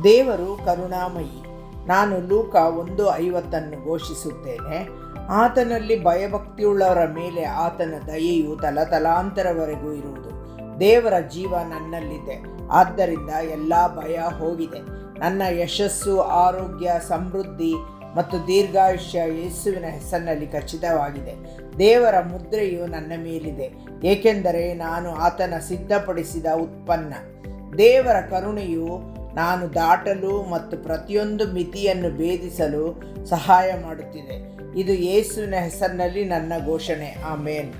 ದೇವರು ಕರುಣಾಮಯಿ. ನಾನು ಲೂಕ 1:50 ಘೋಷಿಸುತ್ತೇನೆ. ಆತನಲ್ಲಿ ಭಯಭಕ್ತಿಯುಳ್ಳವರ ಮೇಲೆ ಆತನ ದಯೆಯು ತಲತಲಾಂತರವರೆಗೂ ಇರುವುದು. ದೇವರ ಜೀವ ನನ್ನಲ್ಲಿದೆ, ಆದ್ದರಿಂದ ಎಲ್ಲ ಭಯ ಹೋಗಿದೆ. ನನ್ನ ಯಶಸ್ಸು, ಆರೋಗ್ಯ, ಸಮೃದ್ಧಿ ಮತ್ತು ದೀರ್ಘಾಯುಷ್ಯ ಯೇಸುವಿನ ಹೆಸರಿನಲ್ಲಿ ಖಚಿತವಾಗಿದೆ. ದೇವರ ಮುದ್ರೆಯು ನನ್ನ ಮೇಲಿದೆ, ಏಕೆಂದರೆ ನಾನು ಆತನ ಸಿದ್ಧಪಡಿಸಿದ ಉತ್ಪನ್ನ. ದೇವರ ಕರುಣೆಯು ನಾನು ದಾಟಲು ಮತ್ತು ಪ್ರತಿಯೊಂದು ಮಿತಿಯನ್ನು ಭೇದಿಸಲು ಸಹಾಯ ಮಾಡುತ್ತಿದೆ. ಇದು ಯೇಸುವಿನ ಹೆಸರಿನಲ್ಲಿ ನನ್ನ ಘೋಷಣೆ. ಆಮೇನ್.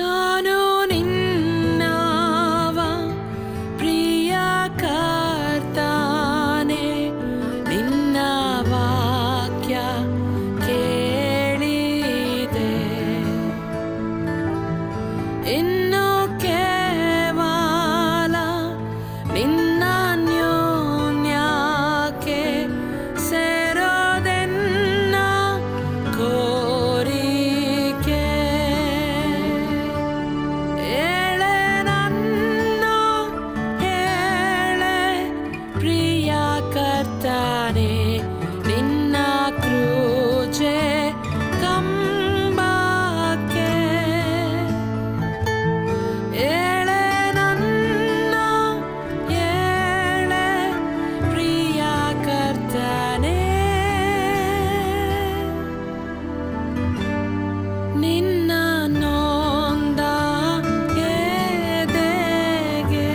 ನಾನು ನಿನ್ನವ ಪ್ರಿಯ ಕರ್ತಾನೆ, ನಿನ್ನ ವಾಕ್ಯ ಕೇಳಿದೆ. ಇನ್ನು ಕೇವಲ ನಿನ್ನ ನ್ಯೂನ್ಯಕ್ಕೆ ಸೇರೋದೆನ್ನ ಕೋರಿಕೆ. ಏಳೆ ನನ್ನ ಏಳೆ ಪ್ರಿಯ ಕರ್ತಾನೆ, ನಿನ್ನ ಕ್ರೂಜೆ ಕಂಬಕ್ಕೆ. ಏಳೆ ನನ್ನ ಏಳೆ ಪ್ರಿಯ ಕರ್ತನೆ, ನಿನ್ನ ನೊಂದ ಎದೆಗೆ.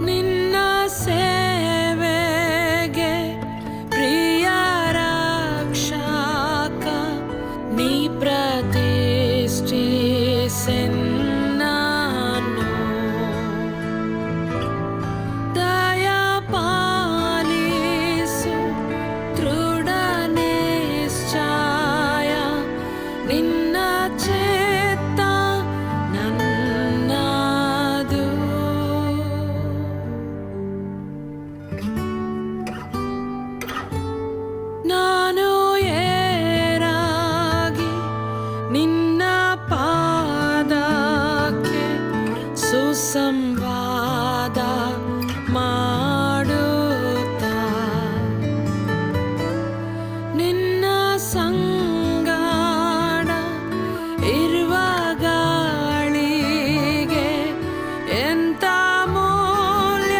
ನಿನ್ನ ಸೇವೆಗೆ ಪ್ರಿಯ ರಕ್ಷಕ, ನೀ ಪ್ರತಿಷ್ಠಿಸೆನ್ನನು. ದಯ ಪಾಲಿಸು ದೃಢ ನಿಶ್ಚಯ, ನಿನ್ನ ಚಿತ್ತ ನನ್ನದು. ನಾನು ಏರಾಗಿ ನಿನ್ನ ಪಾದಕ್ಕೆ ಸುಸಂವಾದ ಮಾಡುತ್ತಾ, ನಿನ್ನ ಸಂಗಡ ಇರುವ ಗಾಳಿಗೆ ಎಂತ ಮೂಲ್ಯ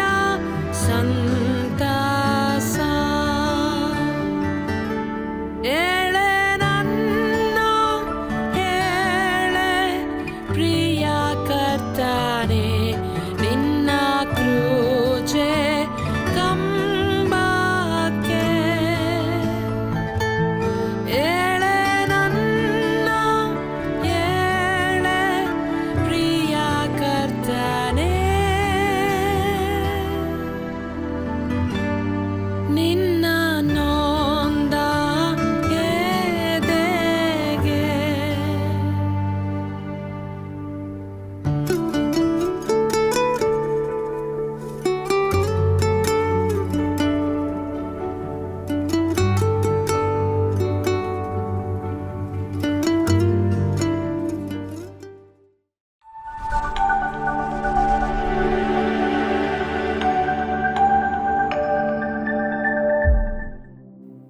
ಸಂತಸ. ಏಳೆ ನನ್ನ ಏಳೆ ಪ್ರಿಯ ಕರ್ತನೆ, ನಿನ್ನ ಕ್ರೂಜೆ ಕಂಬಕ್ಕೆ. ಏಳೆ ನನ್ನ ಏಳೆ ಪ್ರಿಯ ಕರ್ತನೆ, ನಿನ್ನ ನೊಂದ ಎದೆಗೆ.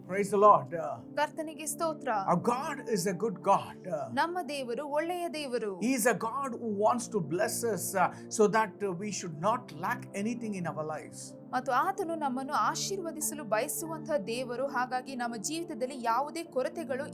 Praise the Lord. ಕರ್ತನಿಗೆ ಸ್ತೋತ್ರ. Our God is a good God. ನಮ್ಮ ದೇವರು ಒಳ್ಳೆಯ ದೇವರು. He is a God who wants to bless us so that we should not lack anything in our lives. ಮತ್ತು ಆತನು ನಮ್ಮನ್ನು ಆಶೀರ್ವದಿಸಲು ಬಯಸುವಂತಹ ದೇವರು. ಹಾಗಾಗಿ ನಮ್ಮ ಜೀವಿತದಲ್ಲಿ ಯಾವುದೇ ಕೊರತೆಗಳು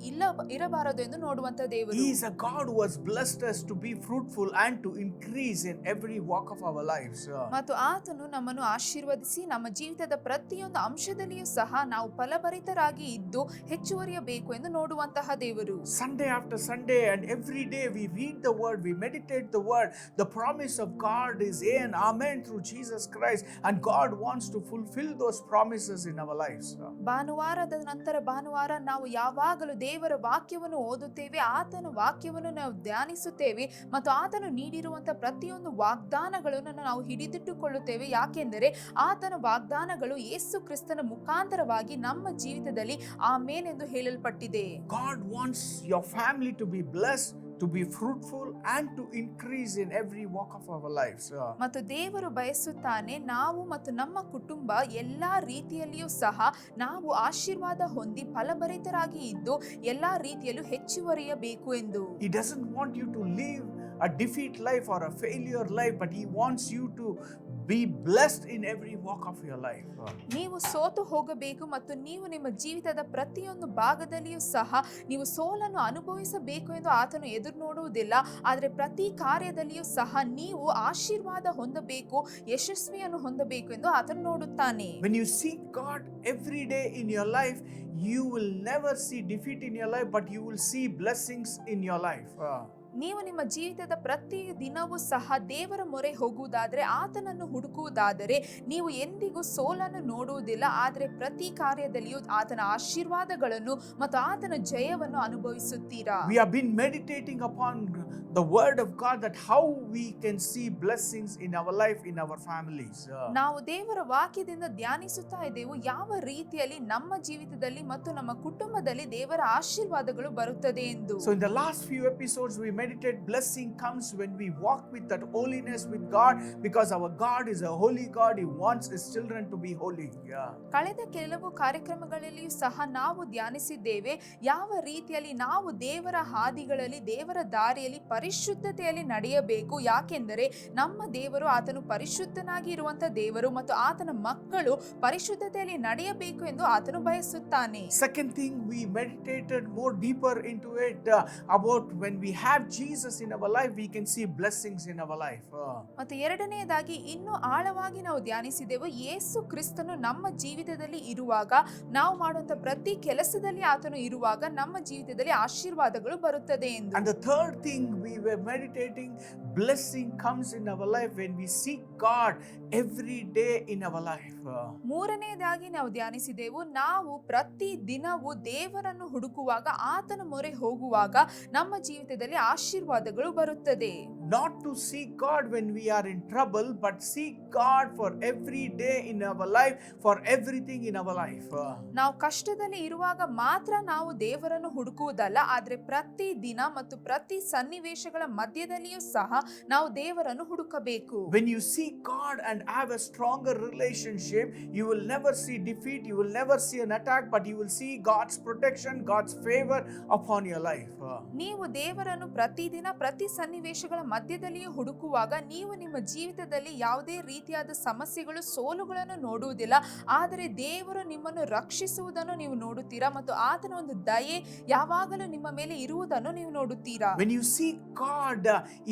ಇರಬಾರದು ಎಂದು ನೋಡುವಂತಹ ದೇವರು. He is a God who has blessed us to be fruitful and to increase in every walk of our lives. ಮತ್ತು ಆತನು ನಮ್ಮನ್ನು ಆಶೀರ್ವದಿಸಿ ನಮ್ಮ ಜೀವಿತದ ಪ್ರತಿಯೊಂದು ಅಂಶದಲ್ಲಿಯೂ ಸಹ ನಾವು ಫಲಭರಿತರಾಗಿ ಇದ್ದು ಹೆಚ್ಚುವರಿಯಬೇಕು ಎಂದು ನೋಡುವಂತಹ ದೇವರು. Sunday after Sunday and every day we read the word, we meditate the word. The promise of God is in, amen, through Jesus Christ, and God wants wants to fulfill those promises in our lives. ಭಾನುವಾರದ ನಂತರ ಭಾನುವಾರ ನಾವು ಯಾವಾಗಲೂ ದೇವರ ವಾಕ್ಯವನ್ನು ಓದುತ್ತೇವೆ, ಆತನ ವಾಕ್ಯವನ್ನು ನಾವು ಧ್ಯಾನಿಸುತ್ತೇವೆ ಮತ್ತು ಆತನು ನೀಡಿರುವಂತಹ ಪ್ರತಿಯೊಂದು ವಾಗ್ದಾನಗಳನ್ನು ನಾವು ಹಿಡಿದಿಟ್ಟುಕೊಳ್ಳುತ್ತೇವೆ. ಯಾಕೆಂದರೆ ಆತನ ವಾಗ್ದಾನಗಳು ಯೇಸು ಕ್ರಿಸ್ತನ ಮುಖಾಂತರವಾಗಿ ನಮ್ಮ ಜೀವಿತದಲ್ಲಿ ಆಮೇನ್ ಎಂದು ಹೇಳಲ್ಪಟ್ಟಿದೆ. God wants your family to be blessed, to be fruitful and to increase in every walk of our lives. ಮತ್ತು ದೇವರು ಬಯಸುತ್ತಾನೆ ನಾವು ಮತ್ತು ನಮ್ಮ ಕುಟುಂಬ ಎಲ್ಲಾ ರೀತಿಯಲ್ಲಿಯೂ ಸಹ ನಾವು ಆಶೀರ್ವಾದ ಹೊಂದಿ ಫಲಭರಿತರಾಗಿ ಇದ್ದು ಎಲ್ಲಾ ರೀತಿಯಲ್ಲೂ ಹೆಚ್ಚುವರಿಯಬೇಕು ಎಂದು. He doesn't want you to live a defeat life or a failure life, but he wants you to be blessed in every walk of your life. ನೀವು ಸೋತು ಹೋಗಬೇಕು ಮತ್ತು ನೀವು ನಿಮ್ಮ ಜೀವಿತದ ಪ್ರತಿಯೊಂದು ಭಾಗದಲ್ಲಿಯೂ ಸಹ ನೀವು ಸೋಲನ್ನು ಅನುಭವಿಸಬೇಕು ಎಂದು ಆತನು ಎದುರು ನೋಡುವುದಿಲ್ಲ. ಆದರೆ ಪ್ರತಿ ಕಾರ್ಯದಲ್ಲಿಯೂ ಸಹ ನೀವು ಆಶೀರ್ವಾದ ಹೊಂದಬೇಕು, ಯಶಸ್ವಿಯನ್ನು ಹೊಂದಬೇಕು ಎಂದು ಆತನು ನೋಡುತ್ತಾನೆ. When you seek God every day in your life, you will never see defeat in your life, but you will see blessings in your life. ನೀವು ನಿಮ್ಮ ಜೀವಿತದ ಪ್ರತಿ ದಿನವೂ ಸಹ ದೇವರ ಮೊರೆ ಹೋಗುವುದಾದರೆ, ಆತನನ್ನು ಹುಡುಕುವುದಾದರೆ ನೀವು ಎಂದಿಗೂ ಸೋಲನ್ನು ನೋಡುವುದಿಲ್ಲ. ಆದರೆ ಪ್ರತಿ ಕಾರ್ಯದಲ್ಲಿಯೂ ಆತನ ಆಶೀರ್ವಾದಗಳನ್ನು ಮತ್ತು ಆತನ ಜಯವನ್ನು ಅನುಭವಿಸುತ್ತೀರಾ. We have been meditating upon the word of God, that how we can see blessings in our life, in our families. ನಾವು ದೇವರ ವಾಕ್ಯದಿಂದ ಧ್ಯಾನಿಸುತ್ತಾ ಇದ್ದೆವು ಯಾವ ರೀತಿಯಲ್ಲಿ ನಮ್ಮ ಜೀವಿತದಲ್ಲಿ ಮತ್ತು ನಮ್ಮ ಕುಟುಂಬದಲ್ಲಿ ದೇವರ ಆಶೀರ್ವಾದಗಳು ಬರುತ್ತದೆ ಎಂದು. So in the last few episodes we meditate blessing comes when we walk with that holiness with God, because our God is a holy God. He wants his children to be holy. ಕಳೆದ ಕೆಲವು ಕಾರ್ಯಕ್ರಮಗಳಲ್ಲಿಯೂ ಸಹ ನಾವು ಧ್ಯಾನಿಸಿದ್ದೇವೆ ಯಾವ ರೀತಿಯಲ್ಲಿ ನಾವು ದೇವರ ಹಾದಿಗಳಲ್ಲಿ ದೇವರ ದಾರಿಯಲ್ಲಿ ಪರಿಶುದ್ಧತೆಯಲ್ಲಿ ನಡೆಯಬೇಕು. ಯಾಕೆಂದರೆ ನಮ್ಮ ದೇವರು ಆತನು ಪರಿಶುದ್ಧನಾಗಿ ಇರುವಂತ ದೇವರು ಮತ್ತು ಆತನ ಮಕ್ಕಳು ಪರಿಶುದ್ಧತೆಯಲ್ಲಿ ನಡೆಯಬೇಕು ಎಂದು ಆತನು ಬಯಸುತ್ತಾನೆ. Second thing, we meditated more deeper into it about when we have Jesus in our life, we can see blessings in our life. ಮತ್ತು ಎರಡನೆಯದಾಗಿ ಇನ್ನೂ ಆಳವಾಗಿ ನಾವು ಧ್ಯಾನಿಸಿದೆವು ಯೇಸು ಕ್ರಿಸ್ತನು ನಮ್ಮ ಜೀವಿತದಲ್ಲಿ ಇರುವಾಗ, ನಾವು ಮಾಡುವಂತ ಪ್ರತಿ ಕೆಲಸದಲ್ಲಿ ಆತನು ಇರುವಾಗ ನಮ್ಮ ಜೀವಿತದಲ್ಲಿ ಆಶೀರ್ವಾದಗಳು ಬರುತ್ತದೆ ಎಂದು. And the third thing we were meditating, blessing comes in our life when we seek God every day in our life. ಮೂರನೆಯದಾಗಿ ನಾವು ಧ್ಯಾನಿಸಿದೆವು ನಾವು ಪ್ರತಿ ದಿನವೂ ದೇವರನ್ನು ಹುಡುಕುವಾಗ, ಆತನ ಮೊರೆ ಹೋಗುವಾಗ ನಮ್ಮ ಜೀವಿತದಲ್ಲಿ ಆಶೀರ್ವಾದಗಳು ಬರುತ್ತದೆ. Not to seek God when we are in trouble, but seek God for every day in our life, for everything in our life. ನಾವು ಕಷ್ಟದಲ್ಲಿ ಇರುವಾಗ ಮಾತ್ರ ನಾವು ದೇವರನ್ನು ಹುಡುಕುವುದಲ್ಲ, ಆದರೆ ಪ್ರತಿ ದಿನ ಮತ್ತು ಪ್ರತಿ ಸನ್ನಿವೇಶಗಳ ಮಧ್ಯದಲ್ಲಿಯೂ ಸಹ ನಾವು ದೇವರನ್ನು ಹುಡುಕಬೇಕು. When you seek God and have a stronger relationship, you will never see defeat, you will never see an attack, but you will see God's protection, God's favor upon your life. ನೀವು ದೇವರನ್ನು ಪ್ರತಿದಿನ ಪ್ರತಿ ಸನ್ನಿವೇಶಗಳ ಮಧ್ಯದಲ್ಲಿಯೂ ಹುಡುಕುವಾಗ ನೀವು ನಿಮ್ಮ ಜೀವಿತದಲ್ಲಿ ಯಾವುದೇ ರೀತಿಯಾದ ಸಮಸ್ಯೆಗಳು, ಸೋಲುಗಳನ್ನು ನೋಡುವುದಿಲ್ಲ. ಆದರೆ ದೇವರು ನಿಮ್ಮನ್ನು ರಕ್ಷಿಸುವುದನ್ನು ನೀವು ನೋಡುತ್ತೀರಾ ಮತ್ತು ಆತನ ಒಂದು ದಯೆ ಯಾವಾಗಲೂ ನಿಮ್ಮ ಮೇಲೆ ಇರುವುದನ್ನು ನೀವು ನೋಡುತ್ತೀರಾ. When you seek God,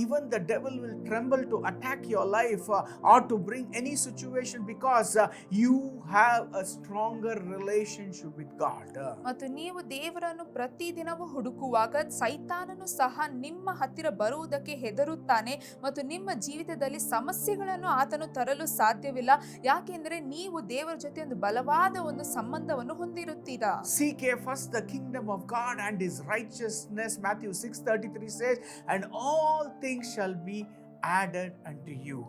even the devil will tremble to attack your life or to bring any situation, because you have a stronger relationship with God. ಮತ್ತು ನೀವು ದೇವರನ್ನು ಪ್ರತಿದಿನವೂ ಹುಡುಕುವಾಗ ಸೈತಾನನು ಸಹ ನಿಮ್ಮ ಹತ್ತಿರ ಬರುವುದಕ್ಕೆ ಹೆದರುತ್ತಾನೆ ಮತ್ತು ನಿಮ್ಮ ಜೀವಿತದಲ್ಲಿ ಸಮಸ್ಯೆಗಳನ್ನು ಆತನು ತರಲು ಸಾಧ್ಯವಿಲ್ಲ. ಯಾಕೆಂದರೆ ನೀವು ದೇವರ ಜೊತೆ ಒಂದು ಬಲವಾದ ಒಂದು ಸಂಬಂಧವನ್ನು ಹೊಂದಿರುತ್ತೀರಾ. Seek ye first the kingdom of God and his righteousness, Matthew 6:33 says, and all things shall be added unto you.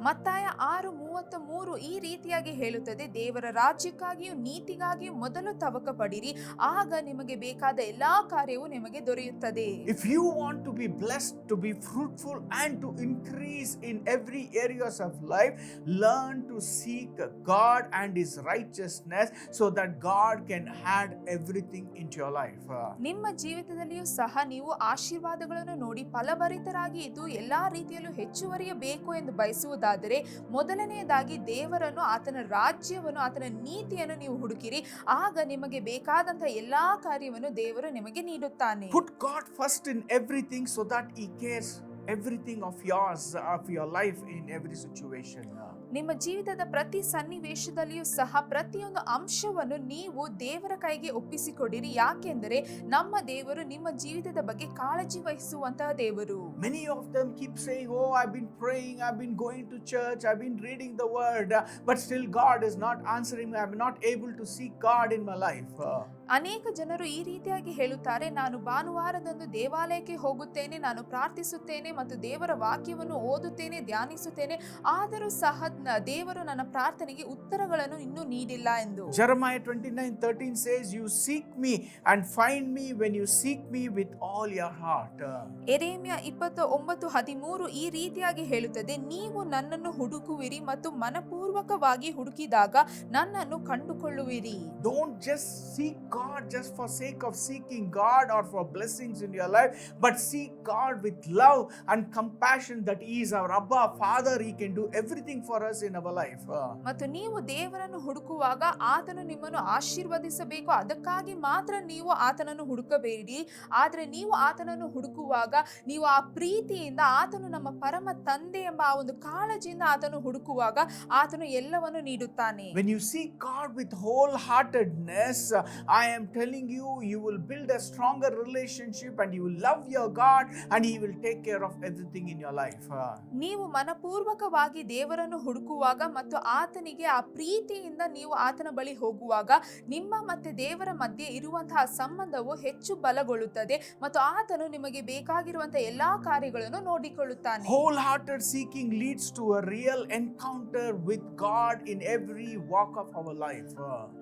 ಮತ್ತಾಯ 6:33 ಈ ರೀತಿಯಾಗಿ ಹೇಳುತ್ತದೆ, ದೇವರ ರಾಜ್ಯಕ್ಕಾಗಿಯೂ ನೀತಿಗಾಗಿಯೂ ಮೊದಲು ತವಕ ಪಡಿರಿ, ಆಗ ನಿಮಗೆ ಬೇಕಾದ ಎಲ್ಲಾ ಕಾರ್ಯವೂ ನಿಮಗೆ ದೊರೆಯುತ್ತದೆ. If you want to be blessed, to be fruitful and to increase in every areas of life, learn to seek God and his righteousness so that God can add everything into your life. ನಿಮ್ಮ ಜೀವಿತದಲ್ಲಿಯೂ ಸಹ ನೀವು ಆಶೀರ್ವಾದಗಳನ್ನು ನೋಡಿ ಫಲಭರಿತರಾಗಿ ಇದ್ದು ಎಲ್ಲಾ ರೀತಿಯಲ್ಲೂ ಹೆಚ್ಚುವರಿಯಬೇಕು ಎಂದು ಬಯಸುವುದಾದರೆ, ಮೊದಲನೆಯದಾಗಿ ದೇವರನ್ನು, ಆತನ ರಾಜ್ಯವನ್ನು, ಆತನ ನೀತಿಯನ್ನು ನೀವು ಹುಡುಕಿರಿ, ಆಗ ನಿಮಗೆ ಬೇಕಾದಂತಹ ಎಲ್ಲಾ ಕಾರ್ಯವನ್ನು ದೇವರು ನಿಮಗೆ ನೀಡುತ್ತಾನೆ. Put God first in everything so that he cares everything of yours, of your life in every situation. ನಿಮ್ಮ ಜೀವಿತದ ಪ್ರತಿ ಸನ್ನಿವೇಶದಲ್ಲಿಯೂ ಸಹ ಪ್ರತಿಯೊಂದು ಅಂಶವನ್ನು ನೀವು ದೇವರ ಕೈಗೆ ಒಪ್ಪಿಸಿಕೊಡಿರಿ. ಯಾಕೆಂದರೆ ನಮ್ಮ ದೇವರು ನಿಮ್ಮ ಜೀವಿತದ ಬಗ್ಗೆ ಕಾಳಜಿ ವಹಿಸುವಂತಹ ದೇವರು. Many of them keep saying, oh, I've been praying, I've been going to church, I've been reading the word, but still God is not answering me. I'm not able to see God in my life. ಅನೇಕ ಜನರು ಈ ರೀತಿಯಾಗಿ ಹೇಳುತ್ತಾರೆ, ನಾನು ಭಾನುವಾರದಂದು ದೇವಾಲಯಕ್ಕೆ ಹೋಗುತ್ತೇನೆ, ನಾನು ಪ್ರಾರ್ಥಿಸುತ್ತೇನೆ ಮತ್ತು ದೇವರ ವಾಕ್ಯವನ್ನು ಓದುತ್ತೇನೆ, ಧ್ಯಾನಿಸುತ್ತೇನೆ, ಆದರೂ ಸಹ ದೇವರು ನನ್ನ ಪ್ರಾರ್ಥನೆಗೆ ಉತ್ತರಗಳನ್ನು ಇನ್ನೂ ನೀಡಿಲ್ಲ ಎಂದು. Jeremiah 29:13 says, you seek me and find me when you seek me with all your heart. ಯೆರೆಮೀಯ 29:13 ಈ ರೀತಿಯಾಗಿ ಹೇಳುತ್ತದೆ, ನೀವು ನನ್ನನ್ನು ಹುಡುಕುವಿರಿ ಮತ್ತು ಮನಪೂರ್ವಕವಾಗಿ ಹುಡುಕಿದಾಗ ನನ್ನನ್ನು ಕಂಡುಕೊಳ್ಳುವಿರಿ. Don't just seek God just for sake of seeking God or for blessings in your life, but seek God with love and compassion that He is our Abba Father. He can do everything for us in our life. ಮತ್ತು ನೀವು ದೇವರನ್ನು ಹುಡುಕುವಾಗ ಆತನು ನಿಮ್ಮನ್ನು ಆಶೀರ್ವದಿಸಬೇಕು, ಅದಕ್ಕಾಗಿ ಮಾತ್ರ ನೀವು ಆತನನ್ನು ಹುಡುಕಬೇಡಿ. ಆದರೆ ನೀವು ಆತನನ್ನು ಹುಡುಕುವಾಗ ನೀವು ಆ ಪ್ರೀತಿಯಿಂದ, ಆತನು ನಮ್ಮ ಪರಮ ತಂದೆ ಎಂಬ ಆ ಒಂದು ಕಾಳಜಿಯಿಂದ ಆತನು ಹುಡುಕುವಾಗ ಆತನು ಎಲ್ಲವನ್ನು ನೀಡುತ್ತಾನೆ. When you seek God with wholeheartedness, I am telling you, you will build a stronger relationship and you will love your God and He will take care of everything in your life. ನೀವು ಮನಪೂರ್ವಕವಾಗಿ ದೇವರನ್ನು ಹುಡುಕುವಾಗ ಮತ್ತು ಆತನಿಗೆ ಆ ಪ್ರೀತಿಯಿಂದ ನೀವು ಆತನ ಬಳಿ ಹೋಗುವಾಗ ನಿಮ್ಮ ಮತ್ತೆ ದೇವರ ಮಧ್ಯೆ ಇರುವಂತಹ ಸಂಬಂಧವು ಹೆಚ್ಚು ಬಲಗೊಳ್ಳುತ್ತದೆ ಮತ್ತು ಆತನು ನಿಮಗೆ ಬೇಕಾಗಿರುವಂತಹ ಎಲ್ಲಾ ಕಾರ್ಯಗಳನ್ನು ನೋಡಿಕೊಳ್ಳುತ್ತಾನೆ. Wholehearted seeking leads to a real encounter with God in every walk of our life.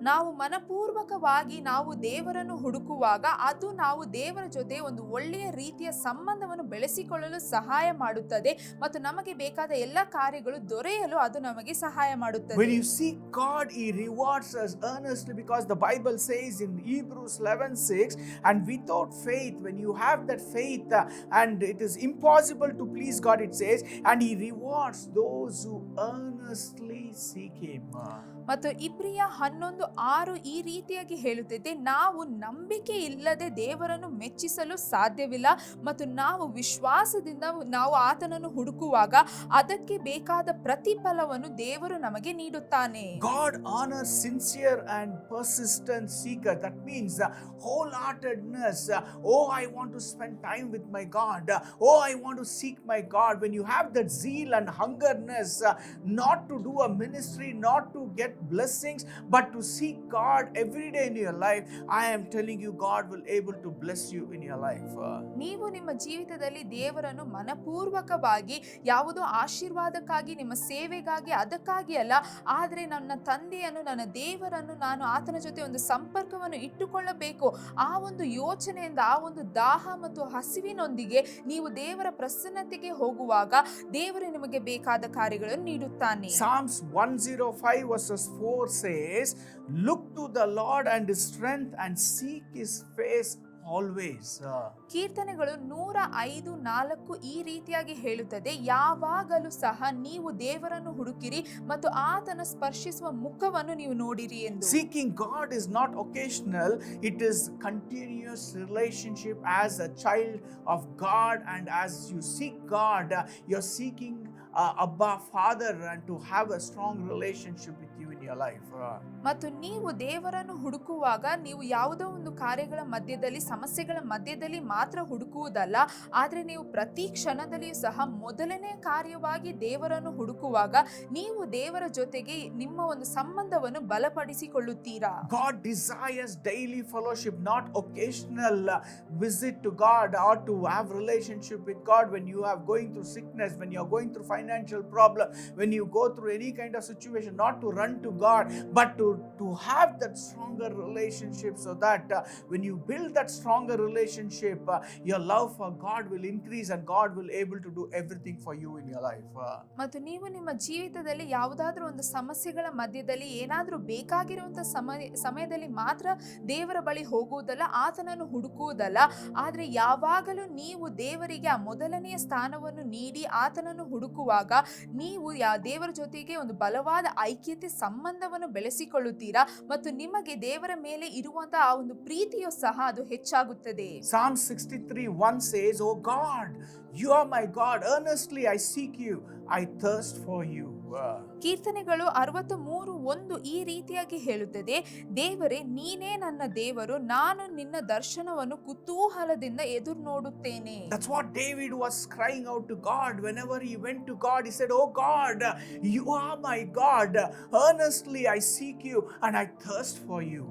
ನಾವು ಮನಪೂರ್ವಕವಾಗಿ ನಾವು ದೇವರನ್ನು ಹುಡುಕುವಾಗ ಅದು ನಾವು ದೇವರ ಜೊತೆ ಒಂದು ಒಳ್ಳೆಯ ರೀತಿಯ ಸಂಬಂಧವನ್ನು ಬೆಳೆಸಿಕೊಳ್ಳಲು ಸಹಾಯ ಮಾಡುತ್ತದೆ ಮತ್ತು ನಮಗೆ ಬೇಕಾದ ಎಲ್ಲ ಕಾರ್ಯಗಳು ದೊರೆಯಲು ಅದು ನಮಗೆ ಸಹಾಯ ಮಾಡುತ್ತದೆ. When you seek God, He rewards us earnestly, because the Bible says in Hebrews 11:6, and without faith, when you have that faith and it is impossible to please God, it says, and He rewards those who earnestly seek Him. ಮತ್ತು ಇಬ್ರಿಯ 11:6 ಈ ರೀತಿಯಾಗಿ ಹೇಳುತ್ತಿದೆ, ನಾವು ನಂಬಿಕೆ ಇಲ್ಲದೆ ದೇವರನ್ನು ಮೆಚ್ಚಿಸಲು ಸಾಧ್ಯವಿಲ್ಲ ಮತ್ತು ನಾವು ವಿಶ್ವಾಸದಿಂದ ನಾವು ಆತನನ್ನು ಹುಡುಕುವಾಗ ಅದಕ್ಕೆ ಬೇಕಾದ ಪ್ರತಿಫಲವನ್ನು ದೇವರು ನಮಗೆ ನೀಡುತ್ತಾನೆ. God honors sincere and persistent seeker. That means wholeheartedness. Oh, I want to spend time with my God. Oh, I want to seek my God. When you have that zeal and hungerness, not to do a ministry, not to get blessings, but to seek God every day in your life, I am telling you, God will able to bless you in your life. ನೀವು ನಿಮ್ಮ ಜೀವಿತದಲ್ಲಿ ದೇವರನ್ನು ಮನಪೂರ್ವಕವಾಗಿ ಯಾವುದೋ ಆಶೀರ್ವಾದಕ್ಕಾಗಿ, ನಿಮ್ಮ ಸೇವೆಗಾಗಿ, ಅದಕ್ಕಾಗಿ ಅಲ್ಲ, ಆದರೆ ನನ್ನ ತಂದೆಯನ್ನು, ನನ್ನ ದೇವರನ್ನು ನಾನು ಆತನ ಜೊತೆ ಒಂದು ಸಂಪರ್ಕವನ್ನು ಇಟ್ಟುಕೊಳ್ಳಬೇಕು, ಆ ಒಂದು ಯೋಚನೆಯಿಂದ, ಆ ಒಂದು ದಾಹ ಮತ್ತು ಹಸಿವಿನೊಂದಿಗೆ ನೀವು ದೇವರ ಪ್ರಸನ್ನತೆಗೆ ಹೋಗುವಾಗ ದೇವರು ನಿಮಗೆ ಬೇಕಾದ ಕಾರ್ಯಗಳನ್ನು ನೀಡುತ್ತಾನೆ. Psalms 105 verses 4 says, look to the Lord and His strength and seek His face always. ಕೀರ್ತನೆಗಳು 105:4 ಈ ರೀತಿಯಾಗಿ ಹೇಳುತ್ತದೆ, ಯಾವಾಗಲೂ ಸಹ ನೀವು ದೇವರನ್ನು ಹುಡುಕಿರಿ ಮತ್ತು ಆತನ ಸ್ಪರ್ಶಿಸುವ ಮುಖವನ್ನು ನೀವು ನೋಡಿರಿ ಎಂದು. Seeking God is not occasional, it is continuous relationship. As a child of God and as you seek God, you're seeking Abba Father and to have a strong relationship with you in your life. ಮತ್ತು ನೀವು ದೇವರನ್ನು ಹುಡುಕುವಾಗ ನೀವು ಯಾವುದೋ ಒಂದು ಕಾರ್ಯಗಳ ಮಧ್ಯದಲ್ಲಿ, ಸಮಸ್ಯೆಗಳ ಮಧ್ಯದಲ್ಲಿ ಮಾತ್ರ ಹುಡುಕುವುದಲ್ಲ, ಆದರೆ ನೀವು ಪ್ರತಿ ಕ್ಷಣದಲ್ಲಿಯೂ ಸಹ ಮೊದಲನೇ ಕಾರ್ಯವಾಗಿ ದೇವರನ್ನು ಹುಡುಕುವಾಗ ನೀವು ದೇವರ ಜೊತೆಗೆ ನಿಮ್ಮ ಒಂದು ಸಂಬಂಧವನ್ನು ಬಲಪಡಿಸಿಕೊಳ್ಳುತ್ತೀರಾ. God desires daily fellowship, not occasional visit to God or to have relationship with God when you are going through sickness, when you are going through financial problem, when you go through any kind of situation, not to run to God, but to have that stronger relationship, so that when you build that stronger relationship, your love for God will increase and God will able to do everything for you in your life. ಮತ್ತು ನೀವು ನಿಮ್ಮ ಜೀವಿತದಲ್ಲಿ ಯಾವುದಾದ್ರೂ ಒಂದು ಸಮಸ್ಯೆಗಳ ಮಧ್ಯದಲ್ಲಿ ಏನಾದರೂ ಬೇಕಾಗಿರುವಂತಹ ಸಮಯದಲ್ಲಿ ಮಾತ್ರ ದೇವರ ಬಳಿ ಹೋಗುವುದಲ್ಲ, ಆತನನ್ನು ಹುಡುಕುವುದಲ್ಲ, ಆದರೆ ಯಾವಾಗಲೂ ನೀವು ದೇವರಿಗೆ ಆ ಮೊದಲನೆಯ ಸ್ಥಾನವನ್ನು ನೀಡಿ ಆತನನ್ನು ಹುಡುಕುವಾಗ ನೀವು ದೇವರ ಜೊತೆಗೆ ಒಂದು ಬಲವಾದ ಐಕ್ಯತೆ ಸಂಬಂಧವನ್ನು ಬೆಳೆಸಿಕೊಳ್ಳುತ್ತೀರಾ ಮತ್ತು ನಿಮಗೆ ದೇವರ ಮೇಲೆ ಇರುವಂತಹ ಆ ಒಂದು ಪ್ರೀತಿಯು ಸಹ ಅದು ಹೆಚ್ಚಾಗುತ್ತದೆ. Psalm 63:1 says, oh God, you are my God, earnestly I seek you, I thirst for you. ಕೀರ್ತನೆಗಳು 63:1 ಈ ರೀತಿಯಾಗಿ ಹೇಳುತ್ತದೆ, ದೇವರೇ ನೀನೇ ನನ್ನ ದೇವರು, ನಾನು ನಿನ್ನ ದರ್ಶನವನ್ನು ಕುತೂಹಲದಿಂದ ಎದುರು ನೋಡುತ್ತೇನೆ. That's what David was crying out to God. Whenever he went to God, he said, "Oh God, you are my God. Earnestly I seek you and I thirst for you."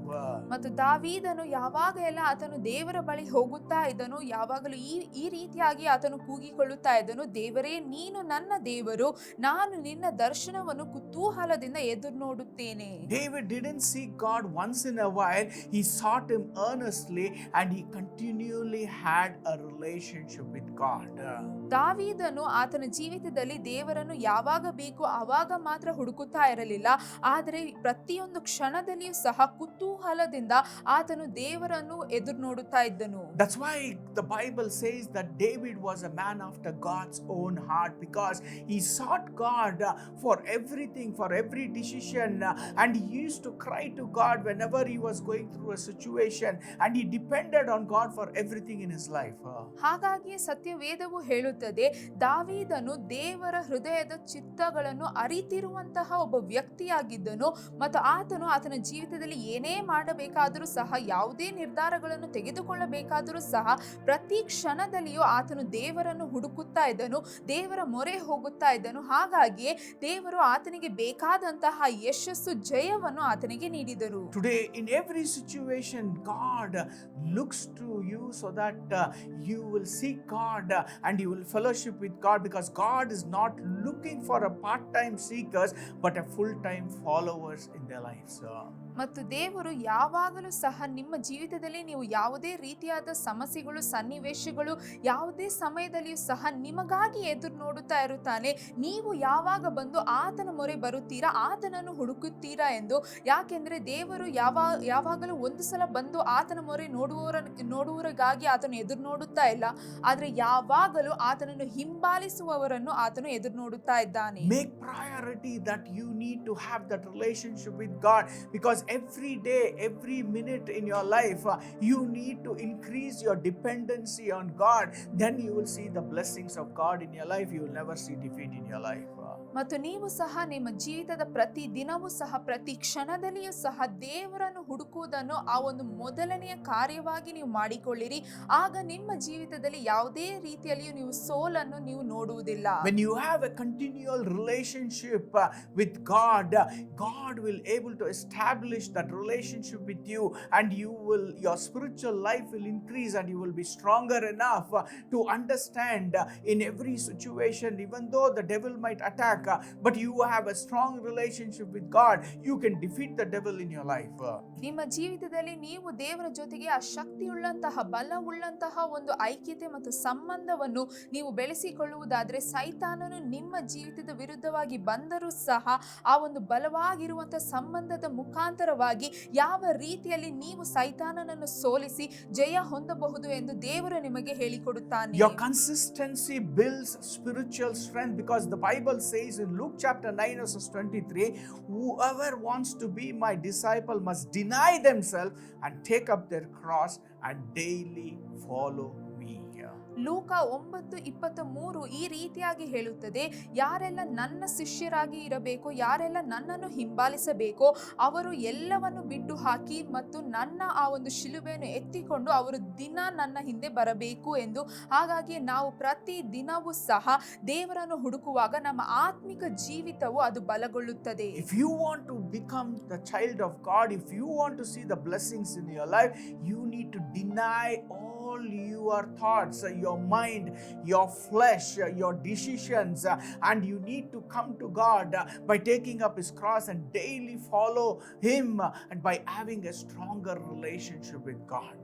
ಮತ್ತು ದಾವೀದನು ಯಾವಾಗ ಎಲ್ಲ ಆತನು ದೇವರ ಬಳಿ ಹೋಗುತ್ತಾ ಇದ್ದನು, ಯಾವಾಗಲೂ ಈ ರೀತಿಯಾಗಿ ಆತನು ಕೂಗಿಕೊಳ್ಳುತ್ತಾ ಇದ್ದನು, ದೇವರೇ ನೀನು ನನ್ನ ದೇವರು, ನಾನು ನಿನ್ನ ದರ್ಶನವನ್ನು ಕುತೂಹಲದಿಂದ ಎದುರು ನೋಡುತ್ತೇನೆ. David didn't seek God once in a while. He sought him earnestly and he continually had a relationship with God. ದಾವೀದನು ಆತನ ಜೀವಿತದಲ್ಲಿ ದೇವರನ್ನು ಯಾವಾಗ ಬೇಕು ಆವಾಗ ಮಾತ್ರ ಹುಡುಕುತ್ತಾ ಇರಲಿಲ್ಲ, ಆದರೆ ಪ್ರತಿಯೊಂದು ಕ್ಷಣದಲ್ಲಿಯೂ ಸಹ ಕುತೂಹಲದಿಂದ ಆತನು ದೇವರನ್ನು ಎದುರು ನೋಡುತ್ತಾ ಇದ್ದನು. That's why the Bible says that David was a man after God's own heart, because he sought God for everything, for every decision, and he used to cry to God whenever he was going through a situation, and he depended on God for everything in his life. ಹಾಗಾಗಿ ಸತ್ಯವೇದವು ಹೇಳುತ್ತದೆ, ದಾವೀದನು ದೇವರ ಹೃದಯದ ಚಿತ್ತಗಳನ್ನು ಅರಿತಿರುವಂತಹ ಒಬ್ಬ ವ್ಯಕ್ತಿಯಾಗಿದ್ದನು ಮತ್ತು ಆತನು ಆತನ ಜೀವಿತದಲ್ಲಿ ಏನೇ ಮಾಡಬೇಕಾದರೂ ಸಹ, ಯಾವುದೇ ನಿರ್ಧಾರಗಳನ್ನು ತೆಗೆದುಕೊಳ್ಳಬೇಕಾದರೂ ಸಹ ಪ್ರತಿ ಕ್ಷಣದಲ್ಲಿಯೂ ಆತನು ದೇವರನ್ನು ಹುಡುಕುತ್ತಾ ಇದ್ದನು, ದೇವರ ಮೊರೆ ಹೋಗುತ್ತಾ ಇದ್ದನು. ಹಾಗಾಗಿ ದೇವರು ಆತನಿಗೆ ಬೇಕಾದಂತಹ ಯಶಸ್ಸು, ಜಯವನ್ನು ಆತನಿಗೆ ನೀಡಿದರು. Today in every situation God looks to you so that you will seek God and you will fellowship with God, because God is not looking for a part-time seekers but a full-time followers in their lives. ಮತ್ತು ದೇವರು ಯಾವಾಗಲೂ ಸಹ ನಿಮ್ಮ ಜೀವಿತದಲ್ಲಿ ನೀವು ಯಾವುದೇ ರೀತಿಯಾದ ಸಮಸ್ಯೆಗಳು, ಸನ್ನಿವೇಶಗಳು, ಯಾವುದೇ ಸಮಯದಲ್ಲಿಯೂ ಸಹ ನಿಮಗಾಗಿ ಎದುರು ನೋಡುತ್ತಾ ಇರುತ್ತಾನೆ. ನೀವು ಯಾವಾಗ ಬಂದು ಆತನ ಮೊರೆ ಬರುತ್ತೀರಾ, ಆತನನ್ನು ಹುಡುಕುತ್ತೀರಾ ಎಂದು. ಯಾಕೆಂದ್ರೆ ದೇವರು ಯಾವಾಗಲೂ ಒಂದು ಸಲ ಬಂದು ಆತನ ಮೊರೆ ನೋಡುವವರಿಗಾಗಿ ಆತನು ಎದುರು ನೋಡುತ್ತಾ ಇಲ್ಲ, ಆದ್ರೆ ಯಾವಾಗಲೂ ಆತನನ್ನು ಹಿಂಬಾಲಿಸುವವರನ್ನು ಆತನು ಎದುರು ನೋಡುತ್ತಾ ಇದ್ದಾನೆ. Make priority that you need to have that relationship with God, because every day, every minute in your life, you need to increase your dependency on God. Then you will see the blessings of God in your life. You will never see defeat in your life. ಮತ್ತು ನೀವು ಸಹ ನಿಮ್ಮ ಜೀವಿತದ ಪ್ರತಿ ದಿನವೂ ಸಹ, ಪ್ರತಿ ಕ್ಷಣದಲ್ಲಿಯೂ ಸಹ ದೇವರನ್ನು ಹುಡುಕುವುದನ್ನು ಆ ಒಂದು ಮೊದಲನೆಯ ಕಾರ್ಯವಾಗಿ ನೀವು ಮಾಡಿಕೊಳ್ಳಿರಿ. ಆಗ ನಿಮ್ಮ ಜೀವಿತದಲ್ಲಿ ಯಾವುದೇ ರೀತಿಯಲ್ಲಿಯೂ ನೀವು ಸೋಲನ್ನು ನೀವು ನೋಡುವುದಿಲ್ಲ. When you have a continual relationship with God, God will able to establish that relationship with you, and your spiritual life will increase, and you will be stronger enough to understand in every situation, even though the devil might attack, but you have a strong relationship with God, you can defeat the devil in your life. ನಿಮ್ಮ ಜೀವಿತದಲ್ಲಿ ನೀವು ದೇವರ ಜೊತೆಗೆ ಆ ಶಕ್ತಿಯುಳ್ಳಂತಹ, ಬಲವುಳ್ಳಂತಹ ಒಂದು ಐಕ್ಯತೆ ಮತ್ತು ಸಂಬಂಧವನ್ನು ನೀವು ಬೆಳೆಸಿಕೊಳ್ಳುವುದಾದ್ರೆ, ಸೈತಾನನು ನಿಮ್ಮ ಜೀವಿತದ ವಿರುದ್ಧವಾಗಿ ಬಂದರೂ ಸಹ ಆ ಒಂದು ಬಲವಾಗಿರುವಂತಹ ಸಂಬಂಧದ ಮುಖಾಂತರವಾಗಿ ಯಾವ ರೀತಿಯಲ್ಲಿ ನೀವು ಸೈತಾನನನ್ನು ಸೋಲಿಸಿ ಜಯ ಹೊಂದಬಹುದು ಎಂದು ದೇವರು ನಿಮಗೆ ಹೇಳಿಕೊಡುತ್ತಾನೆ. Your consistency builds spiritual strength, because the Bible says in Luke chapter 9 verses 23, whoever wants to be my disciple must deny themselves and take up their cross and daily follow me. ಲೂಕ 9:23 ಈ ರೀತಿಯಾಗಿ ಹೇಳುತ್ತದೆ, ಯಾರೆಲ್ಲ ನನ್ನ ಶಿಷ್ಯರಾಗಿ ಇರಬೇಕು, ಯಾರೆಲ್ಲ ನನ್ನನ್ನು ಹಿಂಬಾಲಿಸಬೇಕೋ ಅವರು ಎಲ್ಲವನ್ನು ಬಿಟ್ಟು ಹಾಕಿ ಮತ್ತು ನನ್ನ ಆ ಒಂದು ಶಿಲುಬೆಯನ್ನು ಎತ್ತಿಕೊಂಡು ಅವರು ದಿನ ನನ್ನ ಹಿಂದೆ ಬರಬೇಕು ಎಂದು. ಹಾಗಾಗಿ ನಾವು ಪ್ರತಿ ದಿನವೂ ಸಹ ದೇವರನ್ನು ಹುಡುಕುವಾಗ ನಮ್ಮ ಆತ್ಮಿಕ ಜೀವಿತವು ಅದು ಬಲಗೊಳ್ಳುತ್ತದೆ. If you want to become the child of God, if you want to see the blessings in your life, you need to deny all your thoughts, your mind, your flesh, your decisions, and you need to come to God by taking up his cross and daily follow him, and by having a stronger relationship with God.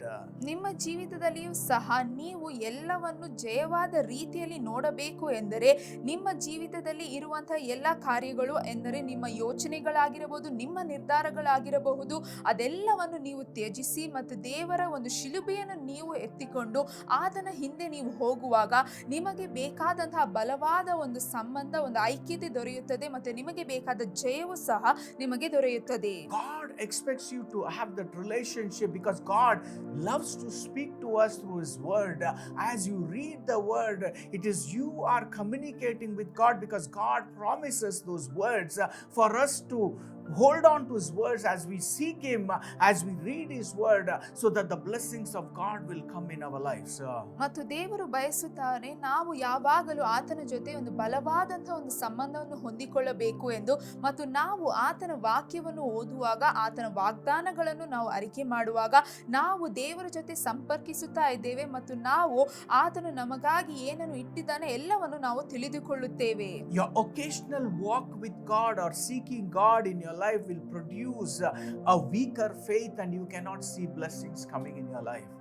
ನಿಮ್ಮ ಜೀವಿತದಲ್ಲಿಯೂ ಸಹ ನೀವು ಎಲ್ಲವನ್ನು ಜಯವಾದ ರೀತಿಯಲ್ಲಿ ನೋಡಬೇಕು ಎಂದರೆ, ನಿಮ್ಮ ಜೀವಿತದಲ್ಲಿ ಇರುವಂತಹ ಎಲ್ಲ ಕಾರ್ಯಗಳು ಎಂದರೆ ನಿಮ್ಮ ಯೋಚನೆಗಳಾಗಿರಬಹುದು, ನಿಮ್ಮ ನಿರ್ಧಾರಗಳಾಗಿರಬಹುದು, ಅದೆಲ್ಲವನ್ನು ನೀವು ತ್ಯಜಿಸಿ ಮತ್ತು ದೇವರ ಒಂದು ಶಿಲುಬೆಯನ್ನು ನೀವು ಎತ್ತಿಕೊಂಡು ಆತನ ಹಿಂದೆ ನೀವು ಹೋಗುವಾಗ ನಿಮಗೆ ಬೇಕಾದಂತಹ ಬಲವಾದ ಒಂದು ಸಂಬಂಧ, ಒಂದು ಐಕ್ಯತೆ ದೊರೆಯುತ್ತದೆ ಮತ್ತು ನಿಮಗೆ ಬೇಕಾದ ಜಯವು ಸಹ ನಿಮಗೆ ದೊರೆಯುತ್ತದೆ. God expects you to have that relationship because God loves to speak to us through His Word. As you read the Word, it is you are communicating with God because God promises those words for us to hold on to His words as we seek Him, as we read His Word, so that the blessings of God will come in our lives. ಮತ್ತು ದೇವರು ಬಯಸುತ್ತಾನೆ ನಾವು ಯಾವಾಗಲೂ ಆತನ ಜೊತೆ ಒಂದು ಬಲವಾದಂತಹ ಒಂದು ಸಂಬಂಧವನ್ನು ಹೊಂದಿಕೊಳ್ಳಬೇಕು ಎಂದು, ಮತ್ತು ನಾವು ಆತನ ವಾಕ್ಯವನ್ನು ಓದುವಾಗ, ಆತನ ವಾಗ್ದಾನಗಳನ್ನು ನಾವು ಅರಿಕೆ ಮಾಡುವಾಗ ನಾವು ದೇವರ ಜೊತೆ ಸಂಪರ್ಕಿಸುತ್ತಾ ಇದ್ದೇವೆ ಮತ್ತು ನಾವು ಆತನು ನಮಗಾಗಿ ಏನನ್ನು ಇಟ್ಟಿದ್ದಾನೆ ಎಲ್ಲವನ್ನು ನಾವು ತಿಳಿದುಕೊಳ್ಳುತ್ತೇವೆ. Your occasional walk with God or seeking God in your life will produce a weaker faith and you cannot see blessings coming in your life.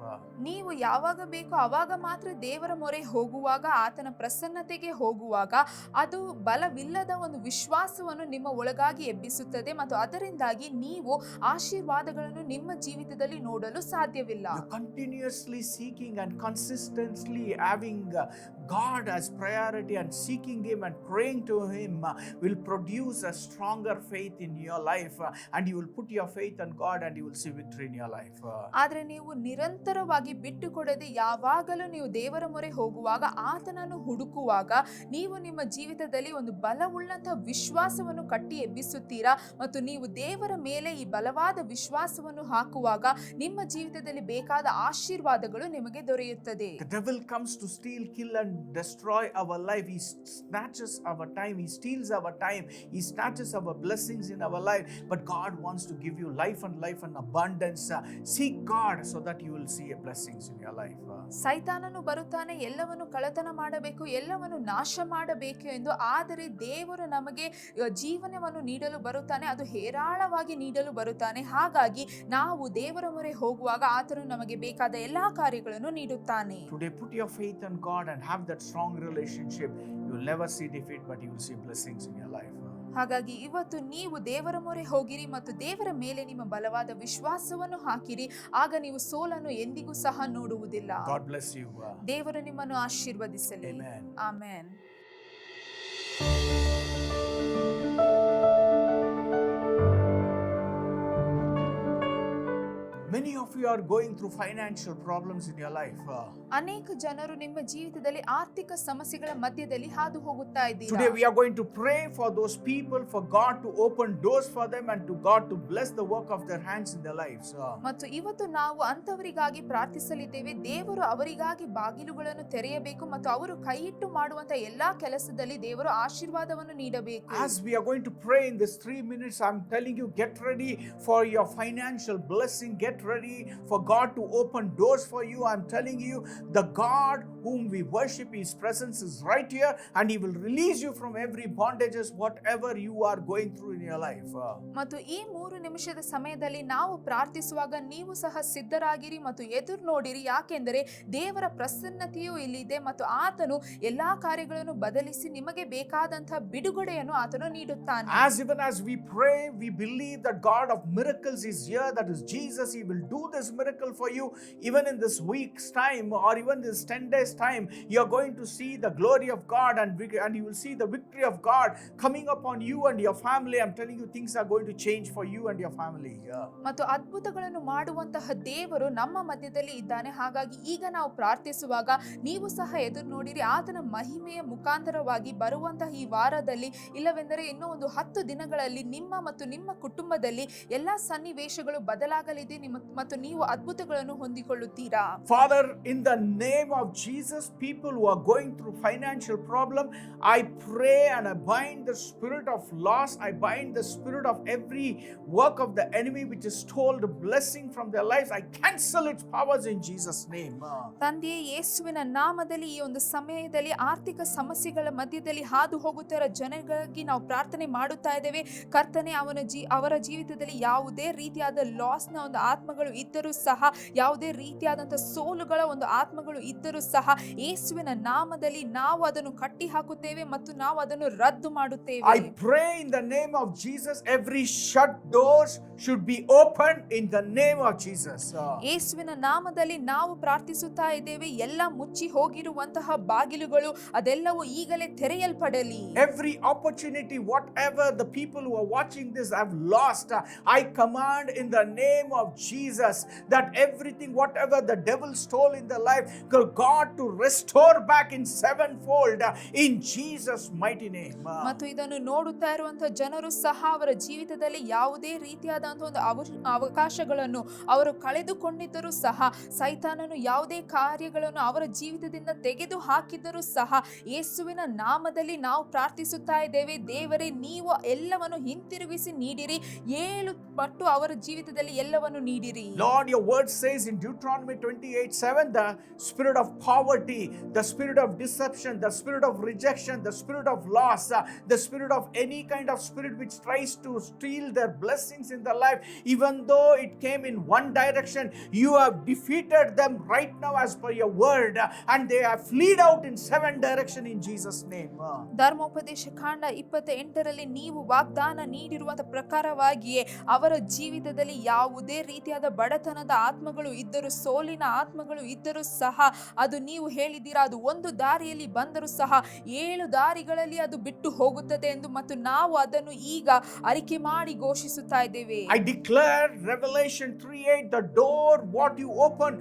ನೀವು ಯಾವಾಗ ಬೇಕೋ ಆವಾಗ ಮಾತ್ರ ದೇವರ ಮೊರೆ ಹೋಗುವಾಗ, ಆತನ ಪ್ರಸನ್ನತೆಗೆ ಹೋಗುವಾಗ ಅದು ಬಲವಿಲ್ಲದ ಒಂದು ವಿಶ್ವಾಸವನ್ನು ನಿಮ್ಮ ಒಳಗಾಗಿ ಎಬ್ಬಿಸುತ್ತದೆ ಮತ್ತು ಅದರಿಂದಾಗಿ ನೀವು ಆಶೀರ್ವಾದಗಳನ್ನು ನಿಮ್ಮ ಜೀವಿತದಲ್ಲಿ ನೋಡಲು ಸಾಧ್ಯವಿಲ್ಲ. You're continuously seeking and consistently having God as priority and seeking Him and praying to Him will produce a stronger faith in your life, and you will put your faith on God and you will see victory in your life. ಆದ್ರೆ ನೀವು ನಿರಂತರವಾಗಿ ಬಿಟ್ಟು ಕೊಡದೆ ಯಾವಾಗಲೂ ನೀವು ದೇವರ ಮೊರೆ ಹೋಗುವಾಗ, ಆತನನ್ನು ಹುಡುಕುವಾಗ ನೀವು ನಿಮ್ಮ ಜೀವಿತದಲ್ಲಿ ಒಂದು ಬಲವುಳ್ಳಂತಹ ವಿಶ್ವಾಸವನ್ನು ಕಟ್ಟಿ ಎಬ್ಬಿಸುತ್ತೀರಾ ಮತ್ತು ನೀವು ದೇವರ ಮೇಲೆ ಈ ಬಲವಾದ ವಿಶ್ವಾಸವನ್ನು ಹಾಕುವಾಗ ನಿಮ್ಮ ಜೀವಿತದಲ್ಲಿ ಬೇಕಾದ ಆಶೀರ್ವಾದಗಳು ನಿಮಗೆ ದೊರೆಯುತ್ತದೆ. The devil comes to steal, kill and destroy our life. He snatches our time, he steals our time, he snatches our blessings in our life, but God wants to give you life and life and abundance. Seek God so that you will see a blessings in your life. ಸೈತಾನನು ಬರುತ್ತಾನೆ ಎಲ್ಲವನ್ನು ಕಳತನ ಮಾಡಬೇಕು, ಎಲ್ಲವನ್ನು ನಾಶ ಮಾಡಬೇಕು ಎಂದು, ಆದರೆ ದೇವರು ನಮಗೆ ಜೀವನವನ್ನು ನೀಡಲು ಬರುತ್ತಾನೆ, ಅದು ಹೇರಾಳವಾಗಿ ನೀಡಲು ಬರುತ್ತಾನೆ. ಹಾಗಾಗಿ ನಾವು ದೇವರ ಮೊರೆ ಹೋಗುವಾಗ ಆತನು ನಮಗೆ ಬೇಕಾದ ಎಲ್ಲಾ ಕಾರ್ಯಗಳನ್ನು ನೀಡುತ್ತಾನೆ. Today put your faith in God and have that strong relationship. You will never see defeat, but you will see blessings in your life. ಹಾಗಾಗಿ ಇವತ್ತು ನೀವು ದೇವರ ಮೊರೆ ಹೋಗಿರಿ ಮತ್ತು ದೇವರ ಮೇಲೆ ನಿಮ್ಮ ಬಲವಾದ ವಿಶ್ವಾಸವನ್ನು ಹಾಕಿರಿ, ಆಗ ನೀವು ಸೋಲನ್ನು ಎಂದಿಗೂ ಸಹ ನೋಡುವುದಿಲ್ಲ. God bless you. ದೇವರು ನಿಮ್ಮನ್ನು ಆಶೀರ್ವದಿಸಲಿ. Amen. Amen. Many of you are going through financial problems in your life. ಅನೇಕ ಜನರು ನಿಮ್ಮ ಜೀವಿತದಲ್ಲಿ ಆರ್ಥಿಕ ಸಮಸ್ಯೆಗಳ ಮಧ್ಯದಲ್ಲಿ ಹಾದು ಹೋಗುತ್ತಾ ಇದ್ದೀರಾ. Today we are going to pray for those people, for God to open doors for them and to God to bless the work of their hands in their lives. ಮತ್ತು ಇವತ್ತು ನಾವು ಅಂತವರಿಗಾಗಿ ಪ್ರಾರ್ಥಿಸಲಿದ್ದೇವೆ. ದೇವರು ಅವರಿಗಾಗಿ ಬಾಗಿಲುಗಳನ್ನು ತೆರೆಯಬೇಕು ಮತ್ತು ಅವರು ಕೈಯಿಟ್ಟು ಮಾಡುವಂತ ಎಲ್ಲಾ ಕೆಲಸದಲ್ಲಿ ದೇವರು ಆಶೀರ್ವಾದವನ್ನು ನೀಡಬೇಕು. As we are going to pray in this 3 minutes, I'm telling you, get ready for your financial blessing. Get ready for God to open doors for you. I'm telling you, the God whom we worship, His presence is right here and He will release you from every bondages, whatever you are going through in your life. ಮತ್ತು ಈ 3 ನಿಮಿಷದ ಸಮಯದಲ್ಲಿ ನಾವು ಪ್ರಾರ್ಥಿಸುವಾಗ ನೀವು ಸಹ ಸಿದ್ಧರಾಗಿರಿ ಮತ್ತು ಎದುರು ನೋಡಿರಿ, ಯಾಕೆಂದರೆ ದೇವರ ಪ್ರಸನ್ನತೆಯು ಇಲ್ಲಿದೆ ಮತ್ತು ಆತನು ಎಲ್ಲಾ ಕಾರ್ಯಗಳನ್ನು ಬದಲಿಸಿ ನಿಮಗೆ ಬೇಕಾದಂತಹ ಬಿಡುಗಡೆಯನ್ನು ಆತನು ನೀಡುತ್ತಾನೆ. Even as we pray, we believe that God of miracles is here, that is Jesus. He will do this miracle for you even in this week's time or even this 10 days time. You are going to see the glory of God and you will see the victory of God coming upon you and your family. I'm telling you, things are going to change for you and your family. ಮತ್ತು ಅದ್ಭುತಗಳನ್ನು ಮಾಡುವಂತಹ ದೇವರು ನಮ್ಮ ಮಧ್ಯದಲ್ಲಿ ಇದ್ದಾನೆ. ಹಾಗಾಗಿ ಈಗ ನಾವು ಪ್ರಾರ್ಥಿಸುವಾಗ ನೀವು ಸಹ ಎದುರು ನೋಡಿರಿ, ಆತನ ಮಹಿಮೆಯ ಮುಖಾಂತರವಾಗಿ ಬರುವಂತಹ ಈ ವಾರದಲ್ಲಿ, ಇಲ್ಲವೆಂದರೆ ಇನ್ನೂ ಒಂದು 10 ದಿನಗಳಲ್ಲಿ ನಿಮ್ಮ ಮತ್ತು ನಿಮ್ಮ ಕುಟುಂಬದಲ್ಲಿ ಎಲ್ಲಾ ಸನ್ನಿವೇಶಗಳು ಬದಲಾಗಲಿದೆ ಮತ್ತು ನೀವು ಅದ್ಭುತಗಳನ್ನು ಹೊಂದಿಕೊಳ್ಳುತ್ತೀರಾ. Father, in the name of Jesus, people who are going through financial problem, I pray and I bind the spirit of loss. I bind the spirit of every work of the enemy which is stole the blessing from their lives. I cancel its powers in Jesus' name. ತಂದೆ ಯೇಸುವಿನ ನಾಮದಲ್ಲಿ ಈ ಒಂದು ಸಮಯದಲ್ಲಿ ಆರ್ಥಿಕ ಸಮಸ್ಯೆಗಳ ಮಧ್ಯದಲ್ಲಿ ಹಾದು ಹೋಗುತ್ತಿರುವ ಜನರಿಗೆ ನಾವು ಪ್ರಾರ್ಥನೆ ಮಾಡುತ್ತಾ ಇದ್ದೇವೆ. ಕರ್ತನೆ, ಅವರ ಜೀವಿತದಲ್ಲಿ ಯಾವುದೇ ರೀತಿಯಾದ ಲಾಸ್ನ ಒಂದು ಆತ್ಮಗಳು ಇದ್ದರೂ ಸಹ, ಯಾವುದೇ ರೀತಿಯಾದಂತಹ ಸೋಲುಗಳ ಒಂದು ಆತ್ಮಗಳು ಇದ್ದರೂ ಸಹ ಸಹ ಯೇಸುವಿನ ನಾಮದಲ್ಲಿ ನಾವು ಅದನ್ನು ಕಟ್ಟಿ ಹಾಕುತ್ತೇವೆ ಮತ್ತು ನಾವು ಅದನ್ನು ರದ್ದು ಮಾಡುತ್ತೇವೆ. I pray in the name of Jesus, every shut doors should be opened in the name of Jesus. ಯೇಸುವಿನ ನಾಮದಲ್ಲಿ ನಾವು ಪ್ರಾರ್ಥಿಸುತ್ತಾ ಇದ್ದೇವೆ, ಎಲ್ಲ ಮುಚ್ಚಿ ಹೋಗಿರುವಂತಹ ಬಾಗಿಲುಗಳು ಅದೆಲ್ಲವೂ ಈಗಲೇ ತೆರೆಯಲ್ಪಡಲಿ. Every opportunity, whatever the people who are watching this have lost, I command in the name of Jesus that everything, whatever the devil stole in their life, God to restore back in sevenfold in Jesus' mighty name. ಮತ್ತು ಇದನ್ನು ನೋಡುತ್ತಾ ಇರುವಂತಹ ಜನರು ಸಹ ಅವರ ಜೀವಿತದಲ್ಲಿ ಯಾವುದೇ ರೀತಿಯಾದಂತಹ ಒಂದು ಅವಕಾಶಗಳನ್ನು ಅವರು ಕಳೆದುಕೊಂಡಿದ್ದರೂ ಸಹ, ಸೈತಾನನು ಯಾವುದೇ ಕಾರ್ಯಗಳನ್ನು ಅವರ ಜೀವಿತದಿಂದ ತೆಗೆದು ಹಾಕಿದ್ದರೂ ಸಹ, ಯೇಸುವಿನ ನಾಮದಲ್ಲಿ ನಾವು ಪ್ರಾರ್ಥಿಸುತ್ತಾ ಇದ್ದೇವೆ, ದೇವರೇ ನೀವು ಎಲ್ಲವನ್ನು ಹಿಂತಿರುಗಿಸಿ ನೀಡಿರಿ, 7 ಪಟ್ಟು ಅವರ ಜೀವಿತದಲ್ಲಿ ಎಲ್ಲವನ್ನು ನೀಡಿರಿ. Lord, your word says in Deuteronomy 28:7, the spirit of poverty, the spirit of deception, the spirit of rejection, the spirit of loss, the spirit of any kind of spirit which tries to steal their blessings in their life, even though it came in one direction, you have defeated them right now as per your word, and they have fled out in 7 direction in Jesus' name. ಧರ್ಮೋಪದೇಶ ಕಾಂಡ 28ರಲ್ಲಿ ನೀವು ವಾಗ್ದಾನ ನೀಡಿರುವಂತಹ ಪ್ರಕಾರವಾಗಿಯೇ ಅವರ ಜೀವಿತದಲ್ಲಿ ಯಾವುದೇ ರೀತಿಯಾದ ಬಡತನದ ಆತ್ಮಗಳು ಇದ್ದರೂ, ಸೋಲಿನ ಆತ್ಮಗಳು ಇದ್ದರೂ ಸಹ, ಅದು ನೀವು ಹೇಳಿದ್ದೀರಾ ಅದು ಒಂದು ದಾರಿಯಲ್ಲಿ ಬಂದರೂ ಸಹ 7 ದಾರಿಗಳಲ್ಲಿ ಅದು ಬಿಟ್ಟು ಹೋಗುತ್ತದೆ ಎಂದು, ಮತ್ತು ನಾವು ಅದನ್ನು ಈಗ ಅರಿಕೆ ಮಾಡಿ ಘೋಷಿಸುತ್ತಾ ಇದ್ದೇವೆ. I declare Revelation 3:8, the door what you open,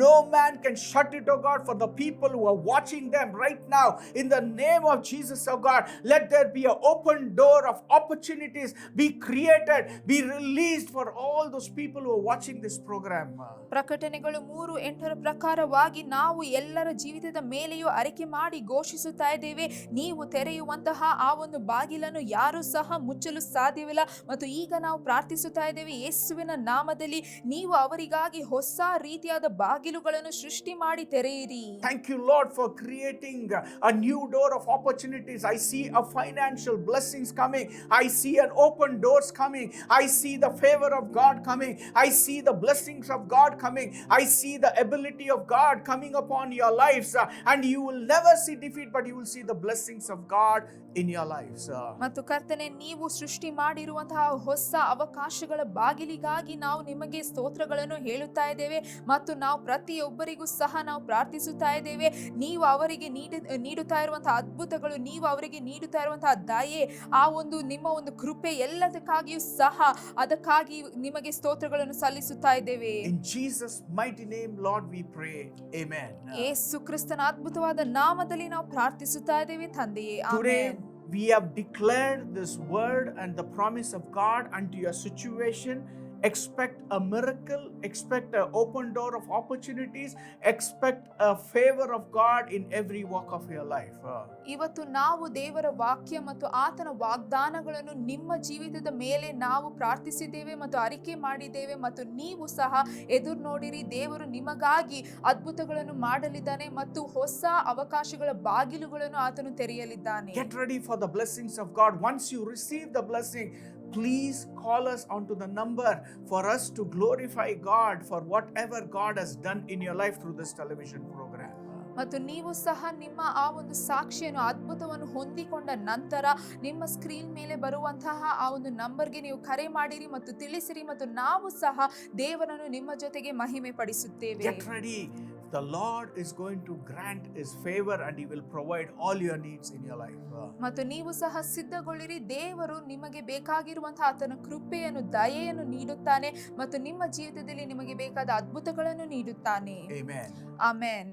no man can shut it, oh God, for the people who are watching them right now. In the name of Jesus, oh God, let there be an open door of opportunities be created, be released for all those people who are watching this program. ಪ್ರಕಟಣೆಗಳು 3:8 ಪ್ರಕಾರವಾಗಿ ನಾವು ಎಲ್ಲರ ಜೀವಿತದ ಮೇಲೆಯೂ ಅರಿಕೆ ಮಾಡಿ ಘೋಷಿಸುತ್ತಾ ಇದ್ದೇವೆ, ನೀವು ತೆರೆಯುವಂತಹ ಆ ಒಂದು ಬಾಗಿಲನ್ನು ಯಾರು ಸಹ ಮುಚ್ಚಲು ಸಾಧ್ಯವಿಲ್ಲ. ಮತ್ತು ಈಗ ನಾವು ಪ್ರಾರ್ಥಿಸುತ್ತಾ ಇದ್ದೇವೆ, ಯೇಸುವಿನ ನಾಮದಲ್ಲಿ ನೀವು ಅವರಿಗಾಗಿ ಹೊಸ ರೀತಿಯಾದ ಬಾಗಿಲುಗಳನ್ನು ಸೃಷ್ಟಿ ಮಾಡಿ ತೆರೆಯಿರಿ. Thank you, Lord, for creating a new door of opportunities. I see a financial blessings coming. I see an open doors coming. I see the favor of God coming. I see the blessings of God coming. I see the ability of God coming upon your lives, and you will never see defeat, but you will see the blessings of God in your lives. ಮತ್ತು ಕರ್ತನೆ, ನೀವು ಸೃಷ್ಟಿ ಮಾಡಿರುವಂತಹ ಹೊಸ ಅವಕಾಶಗಳ ಬಾಗಿಲಿಗಾಗಿ ನಾವು ನಿಮಗೆ ಸ್ತೋತ್ರಗಳನ್ನು ಹೇಳುತ್ತಾ ಇದ್ದೇವೆ, ಮತ್ತು ನಾವು ಪ್ರತಿಯೊಬ್ಬರಿಗೂ ಸಹ ನಾವು ಪ್ರಾರ್ಥಿಸುತ್ತಾ ಇದ್ದೇವೆ, ನೀವು ಅವರಿಗೆ ನೀಡುತ್ತಾ ಇರುವಂತಹ ಅದ್ಭುತಗಳು, ನೀವು ಅವರಿಗೆ ನೀಡುತ್ತಾ ಇರುವಂತಹ ದಯೆ, ಆ ಒಂದು ನಿಮ್ಮ ಒಂದು ಕೃಪೆ ಎಲ್ಲದಕ್ಕಾಗಿಯೂ ಸಹ ಅದಕ್ಕಾಗಿ ನಿಮಗೆ ಸ್ತೋತ್ರಗಳನ್ನು ಸಲ್ಲಿಸುತ್ತಾ ಇದ್ದೇವೆ. In Jesus' mighty name, Lord, we pray. Amen. ಯೇಸು ಕ್ರಿಸ್ತನ ಅದ್ಭುತವಾದ ನಾಮದಲ್ಲಿ ನಾವು ಪ್ರಾರ್ಥಿಸುತ್ತಾ ಇದ್ದೇವೆ ತಂದೆಯೇ. Today amen. we have declared this word and the promise of God unto your situation. Expect a miracle, expect an open door of opportunities, expect a favor of God in every walk of your life. ಇವತ್ತು ನಾವು ದೇವರ ವಾಕ್ಯ ಮತ್ತು ಆತನ ವಾಗ್ದಾನಗಳನ್ನು ನಿಮ್ಮ ಜೀವಿತದ ಮೇಲೆ ನಾವು ಪ್ರಾರ್ಥಿಸಿದ್ದೇವೆ ಮತ್ತು ಅರಿಕೆ ಮಾಡಿದ್ದೇವೆ, ಮತ್ತು ನೀವು ಸಹ ಎದುರು ನೋಡಿರಿ, ದೇವರು ನಿಮಗಾಗಿ ಅದ್ಭುತಗಳನ್ನು ಮಾಡಲಿದ್ದಾನೆ ಮತ್ತು ಹೊಸ ಅವಕಾಶಗಳ ಬಾಗಿಲುಗಳನ್ನು ಆತನು ತೆರೆಯಲಿದ್ದಾನೆ. Get ready for the blessings of God. Once you receive the blessing, please call us onto the number for us to glorify God for whatever God has done in your life through this television program. ಮತ್ತು ನೀವು ಸಹ ನಿಮ್ಮ ಆ ಒಂದು ಸಾಕ್ಷಿಯನ್ನು, ಅದ್ಭುತವನ್ನು ಹೊಂದಿಕೊಂಡ ನಂತರ ನಿಮ್ಮ ಸ್ಕ್ರೀನ್ ಮೇಲೆ ಬರುವಂತಹ ಆ ಒಂದು ನಂಬರ್ಗೆ ನೀವು ಕರೆ ಮಾಡಿರಿ ಮತ್ತು ತಿಳಿಸಿರಿ, ಮತ್ತು ನಾವು ಸಹ ದೇವರನ್ನು ನಿಮ್ಮ ಜೊತೆಗೆ ಮಹಿಮೆ ಪಡಿಸುತ್ತೇವೆ. Get ready. The Lord is going to grant His favor and He will provide all your needs in your life. ಮತ್ತು ನೀವು ಸಹ ಸಿದ್ಧಗೊಳ್ಳಿರಿ, ದೇವರು ನಿಮಗೆ ಬೇಕಾಗಿರುವಂತಹ ಆತನ ಕೃಪೆಯನ್ನು, ದಯೆಯನ್ನು ನೀಡುತ್ತಾನೆ ಮತ್ತು ನಿಮ್ಮ ಜೀವಿತದಲ್ಲಿ ನಿಮಗೆ ಬೇಕಾದ ಅದ್ಭುತಗಳನ್ನು ನೀಡುತ್ತಾನೆ. Amen. ಆಮೆನ್.